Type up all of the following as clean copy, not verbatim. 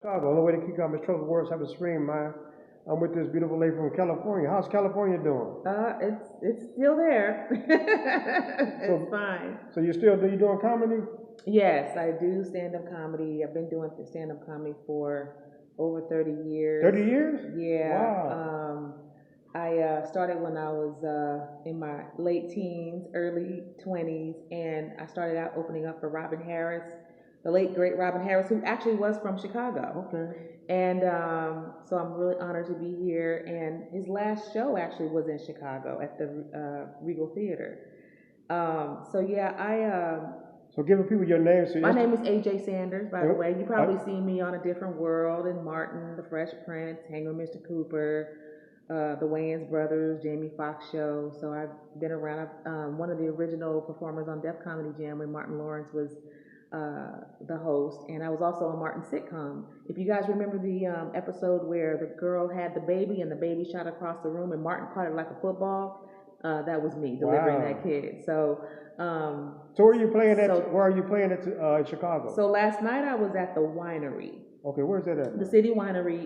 Chicago. Only way to keep out my trouble words have a stream, man. I'm with this beautiful lady from California. How's California doing? It's still there. It's So, fine. so you still do you doing comedy? Yes, I do stand up comedy. I've been doing stand up comedy for over 30 years. 30 years? Yeah. Wow. I started when I was in my late teens, early 20s, and I started out opening up for Robin Harris, the late great Robin Harris, who actually was from Chicago. Okay. And so I'm really honored to be here. And his last show actually was in Chicago at the Regal Theater. So yeah, So giving people your name. So my name is Ajay Sanders, by the way. You uh, probably see me on A Different World and Martin, The Fresh Prince, Hang with Mr. Cooper, the Wayans Brothers, Jamie Foxx show. So I've been around. One of the original performers on Def Comedy Jam when Martin Lawrence was the host, and I was also on Martin's sitcom. If you guys remember the episode where the girl had the baby and the baby shot across the room and Martin caught it like a football, that was me delivering wow. that kid. So. So where are you playing at? So, Where are you playing at in Chicago? so last night I was at the winery, Okay, where's that at? the city winery,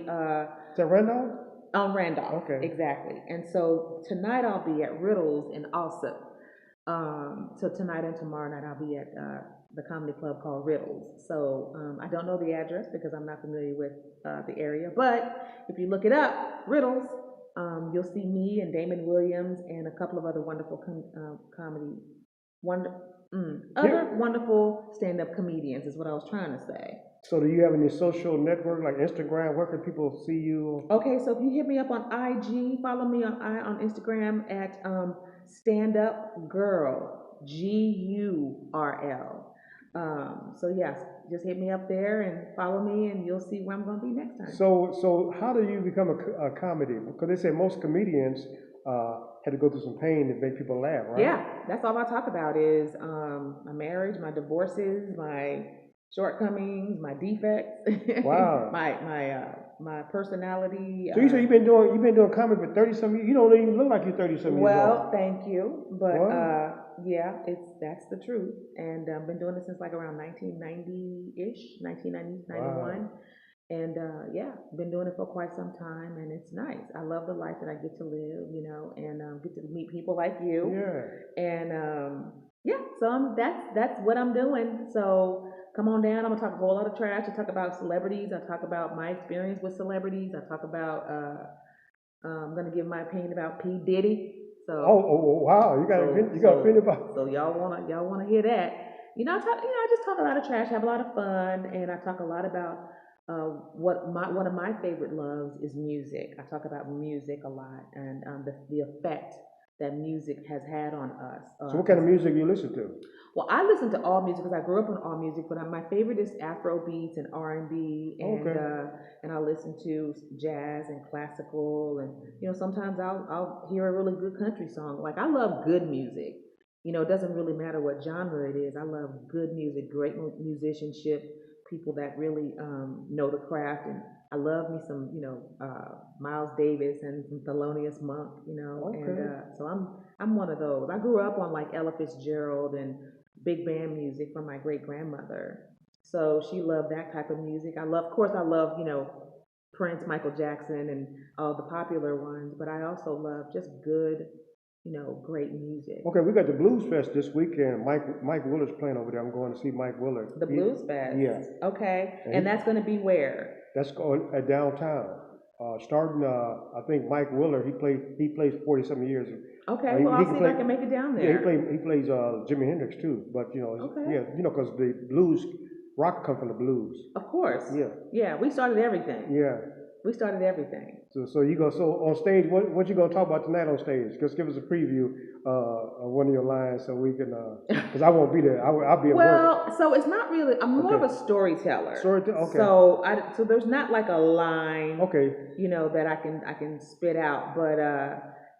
Is that Randolph? on Randolph, Okay. exactly. And so tonight I'll be at Riddles in Alsip. So tonight and tomorrow night I'll be at the comedy club called Riddles. So I don't know the address because I'm not familiar with the area, but if you look it up, Riddles, you'll see me and Damon Williams and a couple of other wonderful comedy, wonder, Yeah. other wonderful stand-up comedians is what I was trying to say. So do you have any social network like Instagram? Where can people see you? Okay, so if you hit me up on IG, follow me on Instagram at Stand Up Girl GURL. So yes, just hit me up there and follow me, and you'll see where I'm going to be next time. So how do you become a comedy? Because they say most comedians had to go through some pain to make people laugh, right? Yeah, that's all I talk about is my marriage, my divorces, my shortcomings, my defects, Wow. my personality. So you say you've been doing comedy for 30 some years. You don't even look like you're 30 some years Well, old. thank you, but What? yeah, that's the truth, and I've been doing it since like around 1990-ish, 1990, Wow. 91, and yeah, been doing it for quite some time, and it's nice. I love the life that I get to live, and get to meet people like you, Yeah. and yeah, so that's what I'm doing. So come on down. I'm gonna talk a whole lot of trash. I talk about celebrities. I talk about my experience with celebrities. I talk about. I'm gonna give my opinion about P Diddy. Wow. You got a opinion about. So y'all wanna hear that? I just talk a lot of trash, have a lot of fun, and I talk a lot about one of my favorite loves is music. I talk about music a lot and the effect that music has had on us. So what kind of music you listen to? Well, I listen to all music because I grew up on all music, but my favorite is Afro beats and R&B, Okay. and I listen to jazz and classical, and sometimes I'll hear a really good country song. Like I love good music. It doesn't really matter what genre it is. I love good music, great musicianship, people that really know the craft, and I love me some Miles Davis and some Thelonious Monk, and Okay. so I'm one of those. I grew up on like Ella Fitzgerald and big band music from my great grandmother. So she loved that type of music. Of course, I love, Prince, Michael Jackson, and all the popular ones, but I also love just good, great music. Okay, we got the Blues Fest this weekend. Mike Willard's playing over there. I'm going to see Mike Willard. The Blues Fest. Yeah. Okay. And And that's going to be where? that's going at downtown. Starting, I think Mike Willard. He plays 40 something years. Okay. He, Well, he I'll can see if I play. can make it down Yeah, he there. play he plays Jimi Hendrix too. But Okay. yeah, because the blues rock come from the blues. Of course. Yeah, Yeah, we started everything. yeah. We started everything. So you go on stage. What you gonna talk about tonight on stage? Just give us a preview of one of your lines so we can. Because I won't be there. I'll be at work. Well, so it's not really. I'm more of Okay. a storyteller. Okay. So there's not like a line, Okay. that I can spit out, but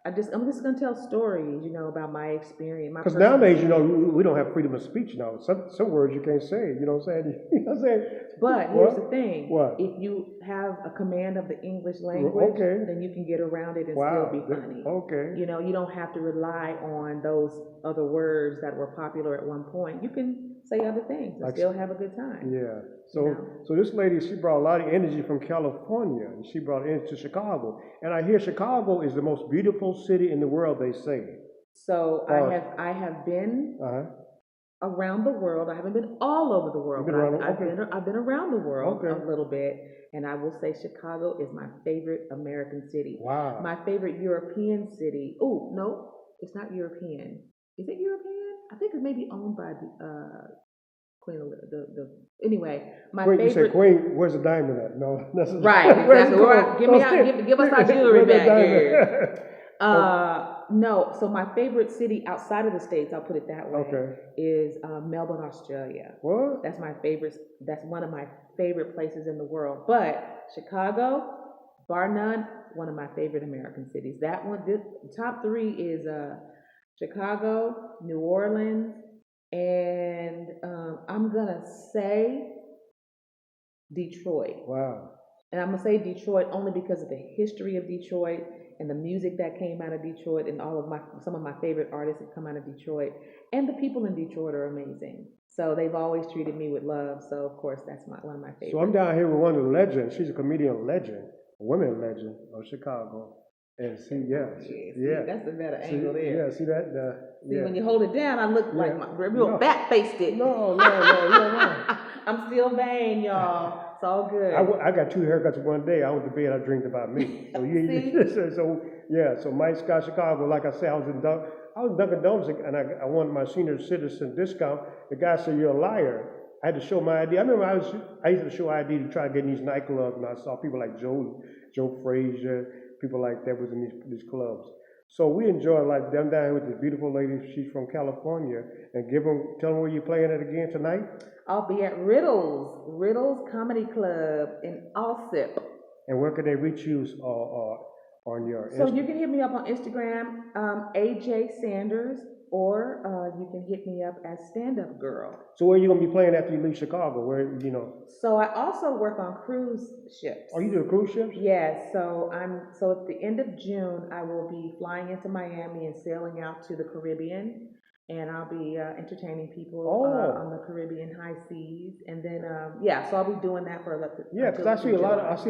I'm just gonna tell stories, about my experience, my Because personal nowadays, experience. we don't have freedom of speech now. Some words you can't say. You know what I'm saying? You know what I'm saying? But here's What? the thing: What? if you have a command of the English language, Okay. then you can get around it and still Wow. be funny. Okay. You don't have to rely on those other words that were popular at one point. You can say other things and Like, still have a good time. yeah. So, You know? so this lady, she brought a lot of energy from California, and she brought it into Chicago. And I hear Chicago is the most beautiful city in the world, they say. So Oh. I have been Uh-huh. around the world. I haven't been all over the world, You've but been around, I've been around the world Okay. a little bit. And I will say Chicago is my favorite American city. Wow. My favorite European city. Oh, no, it's not European. Is it European? I think it may be owned by Queen anyway, my Queen, favorite. you said Queen, where's the diamond at? No, that's Right, exactly. Give us our jewelry back here. No, so my favorite city outside of the States, I'll put it that way, Okay. is Melbourne, Australia. What? That's my favorite, that's one of my favorite places in the world. But Chicago, bar none, one of my favorite American cities. That one, this top three is Chicago, New Orleans, and I'm gonna say Detroit. Wow. And I'm gonna say Detroit only because of the history of Detroit and the music that came out of Detroit and some of my favorite artists have come out of Detroit. And the people in Detroit are amazing. So they've always treated me with love. So of course that's one of my favorites. So I'm down here with one of the legends. She's a comedian legend, a women legend of Chicago. And see, that's the better angle there. Yeah, see that? See, when you hold it down, I look like my real fat-faced it. No. I'm still vain, y'all. It's all good. I got 2 haircuts one day. I went to bed, I dreamed about me. So so Mike Scott Chicago, like I said, I was in Dunkin' Donuts and I wanted my senior citizen discount. The guy said, "You're a liar." I had to show my ID. I remember I used to show ID to try to get in these nightclubs, and I saw people like Joe Frazier, people like that was in these clubs. So we enjoy like them down here with this beautiful lady. She's from California, and tell them where you're playing it again tonight. I'll be at Riddles Comedy Club in Alsip. And where can they reach you on your So you can hit me up on Instagram, AJ Sanders, or you can hit me up as Stand Up Girl. So where are you going to be playing after you leave Chicago? So I also work on cruise ships. Oh, you do cruise ships? Yes. So at the end of June, I will be flying into Miami and sailing out to the Caribbean. And I'll be entertaining people on the Caribbean high seas, and then so I'll be doing that for because I see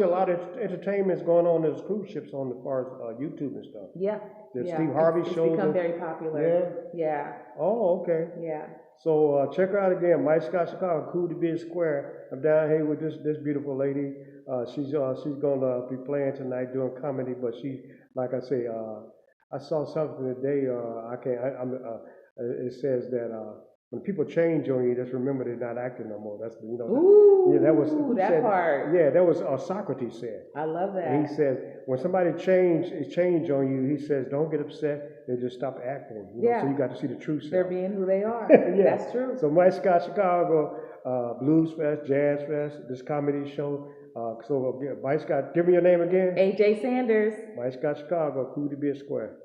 a lot of entertainments going on as cruise ships on the far YouTube and stuff. Yeah, Steve Harvey shows. It's become very popular. Yeah. Oh, okay. Yeah. So check her out again, Mike Scott Chicago, Cool to Be Square. I'm down here with this beautiful lady. She's gonna be playing tonight doing comedy, but she, like I say, I saw something today. It says that when people change on you, just remember they're not acting no more. That's Ooh, that was part. Yeah, that was Socrates said. I love that. And he says when somebody change on you, he says don't get upset. They just stop acting. So you got to see the truth. They're being who they are. Yeah. That's true. So Mike Scott Chicago, Blues Fest, Jazz Fest, this comedy show. Mike Scott, give me your name again. AJ Sanders. Mike Scott Chicago, Cool to Be Square.